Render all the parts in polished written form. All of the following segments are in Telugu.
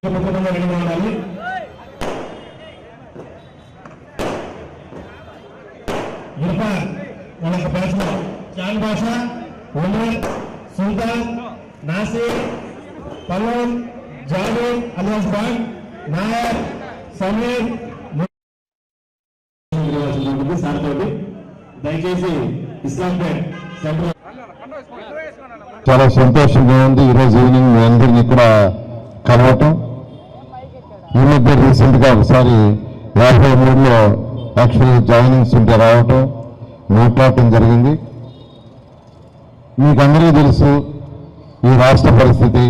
వాళ్ళకి భాష చాన్ భాష ఉమర్ సుల్తాన్ నాసిర్ పల్లవ్ జావేద్ అలియాస్ ఖాన్ నాయర్ సమీర్ దయచేసి ఇస్లాంపేట్ చాలా సంతోషంగా ఉంది. ఈరోజు ఈవినింగ్ మీ అందరినీ ఇక్కడ కలవటం. ఈ మధ్య రీసెంట్ గా ఒకసారి 53లో యాక్చువల్లీ జాయినింగ్స్ ఉంటే రావటం మాట్లాడటం జరిగింది. మీకు అందరికీ తెలుసు ఈ రాష్ట్ర పరిస్థితి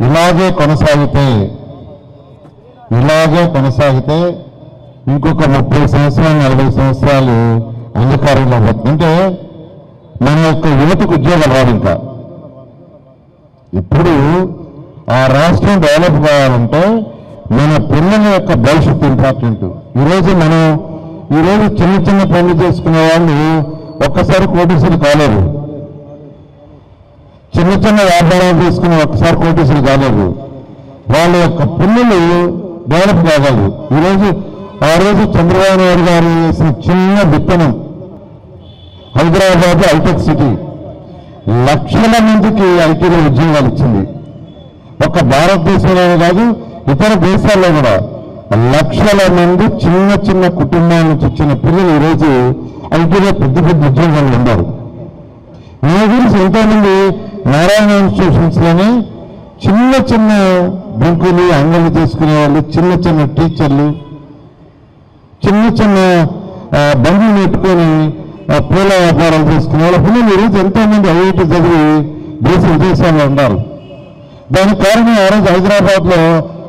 ఇలాగే కొనసాగితే ఇంకొక 30 సంవత్సరాలు 40 సంవత్సరాలు అంధకారంలో అంటే మన యొక్క యువతకు ఉద్యోగాలు రాదు. ఇంకా ఇప్పుడు ఆ రాష్ట్రం డెవలప్ కావాలంటే మన పిల్లల యొక్క భవిష్యత్తు ఇంపార్టెంట్. ఈరోజు చిన్న చిన్న పనులు చేసుకునే వాళ్ళు ఒక్కసారి కోటీసులు కాలేరు. చిన్న చిన్న వ్యాపారాలు తీసుకుని ఒక్కసారి కోటీసులు కాలేరు. వాళ్ళ యొక్క పిల్లలు డెవలప్ కాగలరు. ఆ రోజు చంద్రబాబు నాయుడు గారు వేసిన చిన్న విత్తనం హైదరాబాద్ హైటెక్ సిటీ లక్షల మందికి ఐటీలో ఉద్యోగాలు ఇచ్చింది. ఒక్క భారతదేశంలోనే కాదు ఇతర దేశాల్లో కూడా లక్షల మంది చిన్న చిన్న కుటుంబాల నుంచి వచ్చిన పిల్లలు ఈరోజు ఐటీలో పెద్ద పెద్ద ఉద్యోగాలు ఉన్నారు. మీ గురించి ఎంతోమంది నారాయణ ఇన్స్టిట్యూషన్స్ లోనే చిన్న చిన్న బెంకులు అంగళ్ళు తీసుకునే వాళ్ళు, చిన్న చిన్న టీచర్లు, చిన్న చిన్న బండ్లు పెట్టుకొని పూల వ్యాపారాలు చేసుకునే వాళ్ళ పిల్లలు ఈరోజు ఎంతోమంది ఐఐటీ చదివి దేశ విదేశాల్లో ఉన్నారు. దానికి కారణం ఆ రోజు హైదరాబాద్ లో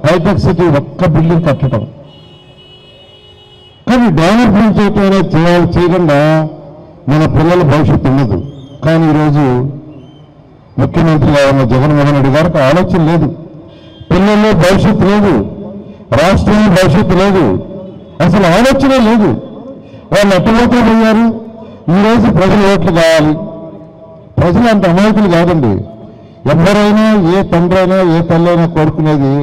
హైటెక్ సిటీ ఒక్క బిల్డింగ్ కట్టడం. కానీ డెవలప్మెంట్ చేయటం అనేది చేయకుండా మన పిల్లల భవిష్యత్తు ఉండదు. కానీ ఈరోజు ముఖ్యమంత్రిగా ఉన్న జగన్మోహన్ రెడ్డి గారికి ఆలోచన లేదు. పిల్లల్లో భవిష్యత్తు లేదు, రాష్ట్రంలో భవిష్యత్తు లేదు, అసలు ఆలోచనే లేదు. వాళ్ళు ఎట్టబోతే పోయారు. ఈరోజు ప్రజలు ఓట్లు కావాలి. ప్రజలు అంత అమాయకులు కాదండి. ఎవరైనా ఏ తండ్రి అయినా ఏ తల్లి అయినా కోరుకునేది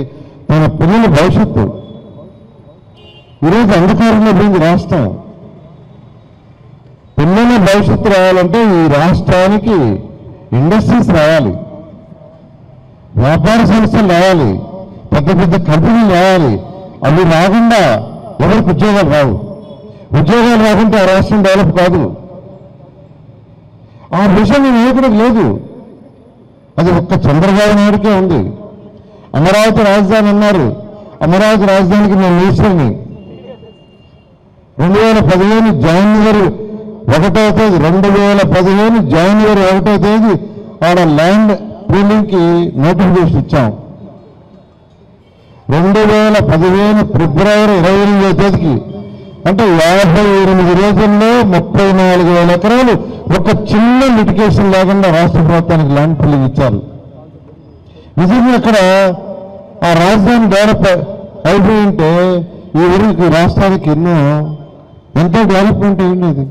తన పిల్లల భవిష్యత్తు. ఈరోజు అంధకారంలో పోయింది రాష్ట్రం. పిల్లల భవిష్యత్తు రావాలంటే ఈ రాష్ట్రానికి ఇండస్ట్రీస్ రావాలి, వ్యాపార సంస్థలు రావాలి, పెద్ద పెద్ద కంపెనీలు రావాలి. అవి రాకుండా ఎవరికి ఉద్యోగాలు రావు. ఉద్యోగాలు రాకుంటే ఆ రాష్ట్రం డెవలప్ కాదు. ఆ విషయం నాయకుడికి లేదు. అది ఒక్క చంద్రబాబు నాయుడికే ఉంది. అమరావతి రాజధాని అన్నారు. అమరావతి రాజధానికి నేను మినిస్టర్ని 2015 జనవరి 1వ తేదీ 2015 జనవరి 1వ తేదీ ఆడ ల్యాండ్ పూలింగ్ కి నోటిఫికేషన్ ఇచ్చాం. 2015 ఫిబ్రవరి 28వ తేదీకి అంటే 58 రోజుల్లో 34,000 ఎకరాలు ఒక చిన్న లిటికేషన్ లేకుండా రాష్ట్ర ప్రభుత్వానికి ల్యాండ్ పూలింగ్ ఇచ్చారు. నిజంగా అక్కడ ఆ రాజధాని డెవలప్ అయిపోయి ఉంటే ఈ ఊరికి రాష్ట్రానికి ఎంతో డెవలప్మెంట్ అయ్యింది.